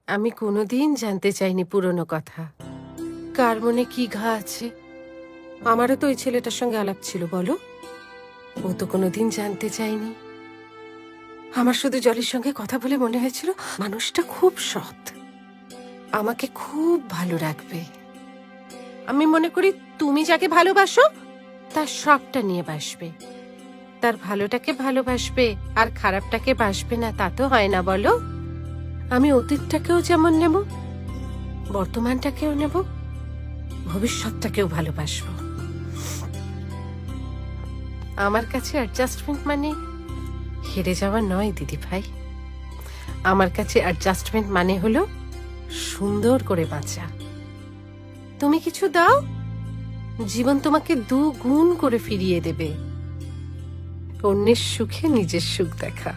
আমি কোনোদিন জানতে চাইনি পুরনো কথা, কার মনে কি ঘা আছে। আমারও তো ওই ছেলেটার সঙ্গে আলাপ ছিল, বলো। ও তো কোনোদিন জানতে চাইনি। আমার শুধু জলের সঙ্গে কথা বলে মনে হয়েছিল মানুষটা খুব সৎ, আমাকে খুব ভালো রাখবে। আমি মনে করি তুমি যাকে ভালোবাসো তার সবটা নিয়ে বাসবে, তার ভালোটাকে ভালোবাসবে আর খারাপটাকে বাসবে না, তা তো হয় না, বলো। আমি অতীতটাকেও যেমন নেব, বর্তমানটাকেও নেব, ভবিষ্যৎটাকেও ভালোবাসবো। আমার কাছে অ্যাডজাস্টমেন্ট মানে হেরে যাওয়া নয় দিদি ভাই। আমার কাছে অ্যাডজাস্টমেন্ট মানে হলো সুন্দর করে বাঁচা। তুমি কিছু দাও, জীবন তোমাকে 2 গুণ করে ফিরিয়ে দেবে। অন্যের সুখে নিজের সুখ দেখা।